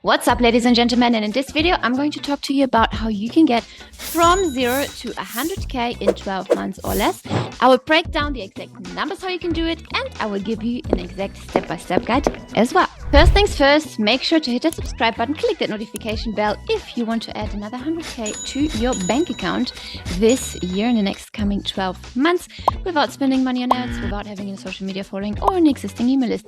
What's up, ladies and gentlemen, and in this video I'm going to talk to you about how you can get from 0 to 100k in 12 months or less. I will break down the exact numbers how you can do it, and I will give you an exact step-by-step guide as well. First things first, make sure to hit that subscribe button, click that notification bell if you want to add another 100k to your bank account this year in the next coming 12 months without spending money on ads, without having a social media following or an existing email list.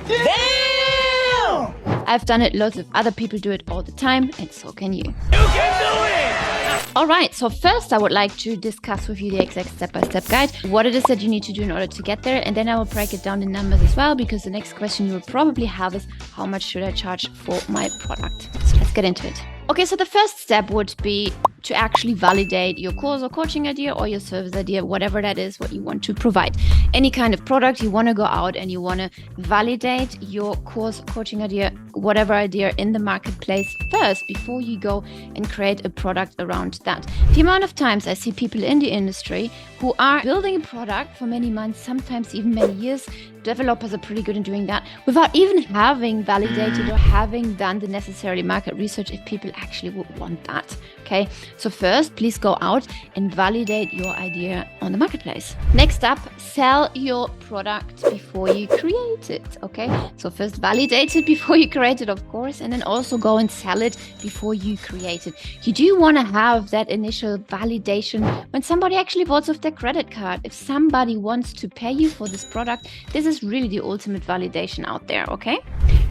Damn! I've done it, loads of other people do it all the time, and so can you. You can do it! Alright, so first I would like to discuss with you the exact step-by-step guide, what it is that you need to do in order to get there, and then I will break it down in numbers as well, because the next question you will probably have is, how much should I charge for my product? So let's get into it. Okay, so the first step would be to actually validate your course or coaching idea or your service idea, whatever that is, what you want to provide. Any kind of product, you want to go out and you want to validate your course, coaching idea, whatever idea in the marketplace first before you go and create a product around that. The amount of times I see people in the industry who are building a product for many months, sometimes even many years, developers are pretty good in doing that without even having validated or having done the necessary market research if people actually would want that. Okay, so first, please go out and validate your idea on the marketplace. Next up, sell your product before you create it. Okay, so first validate it before you create it, of course, and then also go and sell it before you create it. You do want to have that initial validation when somebody actually votes with their credit card. If somebody wants to pay you for this product, this is really the ultimate validation out there. Okay,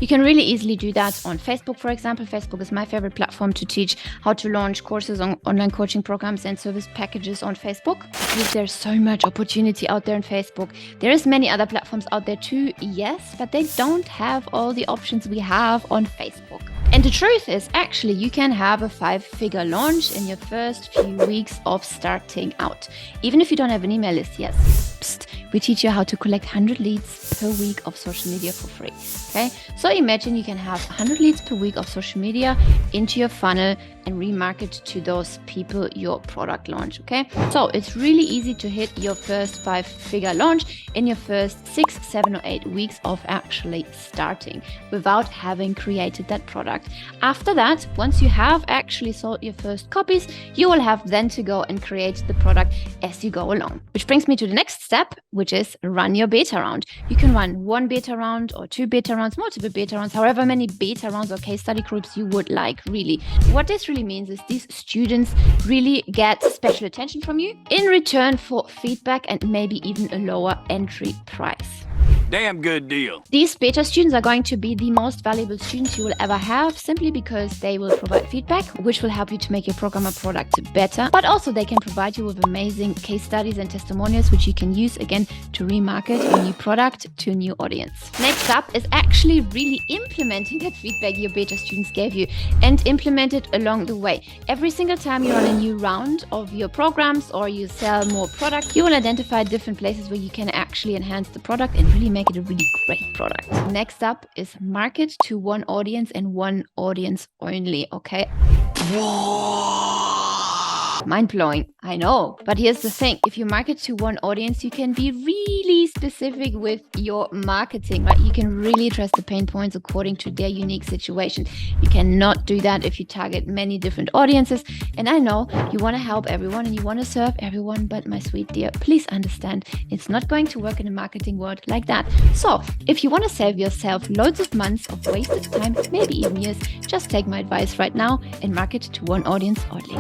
you can really easily do that on Facebook, for example. Facebook is my favorite platform to teach how to launch courses on online coaching programs and service packages on Facebook, because there's so much opportunity out there on Facebook. There is many other platforms out there too, yes, but they don't have all the options we have on Facebook. And the truth is, actually, you can have a 5-figure launch in your first few weeks of starting out. Even if you don't have an email list, yes. Psst, we teach you how to collect 100 leads per week of social media for free. Okay, so imagine you can have 100 leads per week of social media into your funnel and remarket to those people your product launch. Okay, so it's really easy to hit your first 5-figure launch in your first 6, 7, or 8 weeks of actually starting without having created that product. After that, once you have actually sold your first copies, you will have then to go and create the product as you go along. Which brings me to the next step, which is run your beta round. You can run 1 beta round or 2 beta rounds, multiple beta rounds, however many beta rounds or case study groups you would like, really. What this really means is these students really get special attention from you in return for feedback and maybe even a lower entry price. Damn good deal. These beta students are going to be the most valuable students you will ever have, simply because they will provide feedback, which will help you to make your program or product better. But also they can provide you with amazing case studies and testimonials, which you can use again to remarket your new product to a new audience. Next up is actually really implementing that feedback your beta students gave you and implement it along the way. Every single time you run a new round of your programs or you sell more product, you will identify different places where you can actually enhance the product and really make it a really great product. Next up is market to one audience and one audience only. Okay. Mind-blowing, I know. But here's the thing. If you market to one audience, you can be really specific with your marketing, right? You can really address the pain points according to their unique situation. You cannot do that if you target many different audiences. And I know you want to help everyone and you want to serve everyone, but my sweet dear, please understand, it's not going to work in the marketing world like that. So if you want to save yourself loads of months of wasted time, maybe even years, just take my advice right now and market to one audience only.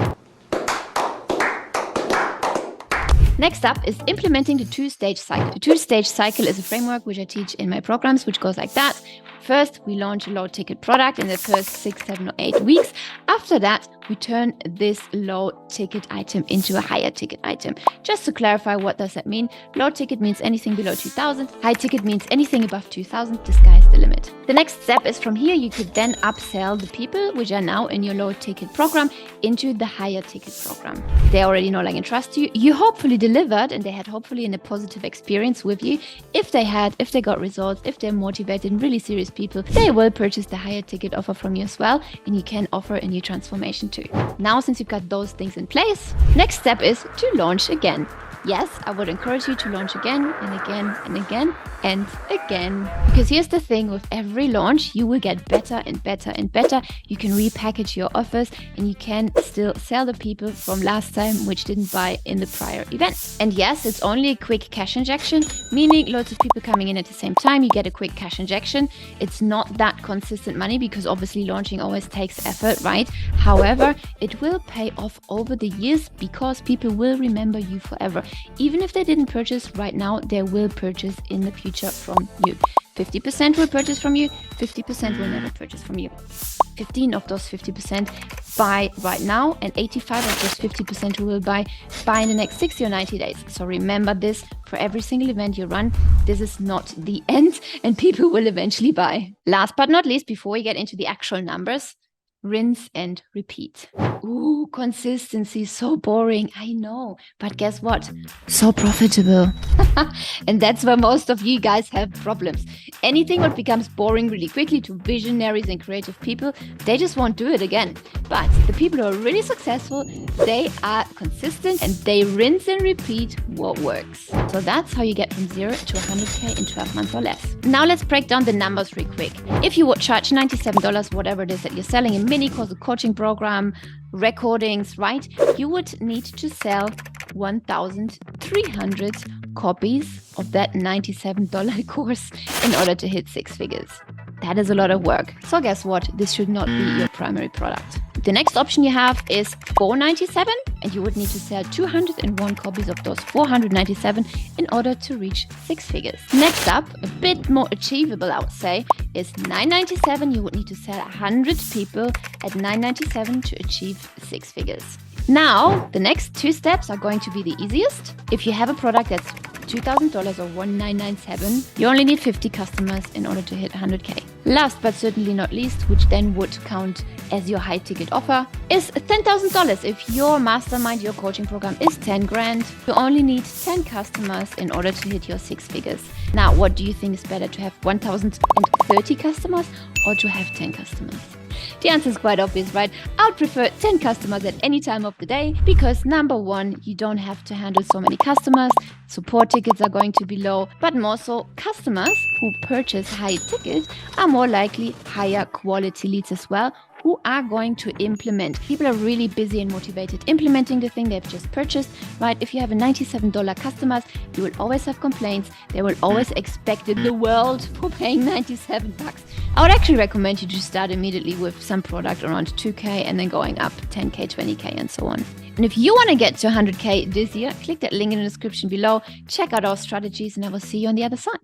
Next up is implementing the 2-stage cycle. The 2-stage cycle is a framework which I teach in my programs, which goes like that. First, we launch a low-ticket product in the first 6, 7, or 8 weeks. After that, we turn this low-ticket item into a higher-ticket item. Just to clarify, what does that mean? Low-ticket means anything below 2,000. High-ticket means anything above 2,000. The sky is the limit. The next step is from here, you could then upsell the people which are now in your low-ticket program into the higher-ticket program. They already know, like, and trust you. You hopefully delivered, and they had hopefully a positive experience with you. If they got results, if they're motivated and really serious people, they will purchase the higher ticket offer from you as well, and you can offer a new transformation too. Now, since you've got those things in place, next step is to launch again. Yes, I would encourage you to launch again and again and again and again. Because here's the thing, with every launch, you will get better and better and better. You can repackage your offers and you can still sell the people from last time which didn't buy in the prior event. And yes, it's only a quick cash injection, meaning loads of people coming in at the same time, you get a quick cash injection. It's not that consistent money because obviously launching always takes effort, right? However, it will pay off over the years because people will remember you forever. Even if they didn't purchase right now, they will purchase in the future from you. 50% will purchase from you, 50% will never purchase from you. 15 of those 50% buy right now, and 85 of those 50% who will buy in the next 60 or 90 days. So remember this for every single event you run. This is not the end, and people will eventually buy. Last but not least, before we get into the actual numbers, rinse and repeat. Ooh, consistency, so boring, I know, but guess what? So profitable. And that's where most of you guys have problems. Anything that becomes boring really quickly to visionaries and creative people, they just won't do it again. But the people who are really successful, they are consistent and they rinse and repeat what works. So that's how you get from 0 to 100K in 12 months or less. Now let's break down the numbers real quick. If you would charge $97, whatever it is that you're selling, a mini course, a coaching program, recordings, right? You would need to sell 1,300 copies of that $97 course in order to hit 6 figures. That is a lot of work. So guess what? This should not be your primary product. The next option you have is $497, and you would need to sell 201 copies of those 497 in order to reach 6 figures. Next up, a bit more achievable, I would say, is $997. You would need to sell 100 people at $997 to achieve 6 figures. Now, the next 2 steps are going to be the easiest. If you have a product that's $2,000 or $1,997, you only need 50 customers in order to hit 100K. Last but certainly not least, which then would count as your high ticket offer, is $10,000. If your mastermind, your coaching program is 10 grand, you only need 10 customers in order to hit your 6 figures. Now, what do you think is better, to have 1,030 customers or to have 10 customers? The answer is quite obvious, right? I would prefer 10 customers at any time of the day because number one, you don't have to handle so many customers. Support tickets are going to be low, but more so, customers who purchase high tickets are more likely higher quality leads as well, who are going to implement. People are really busy and motivated implementing the thing they've just purchased, right? If you have a $97 customers, you will always have complaints. They will always expect the world for paying $97. I would actually recommend you to start immediately with some product around 2K and then going up 10K, 20K and so on. And if you want to get to 100K this year, click that link in the description below, check out our strategies, and I will see you on the other side.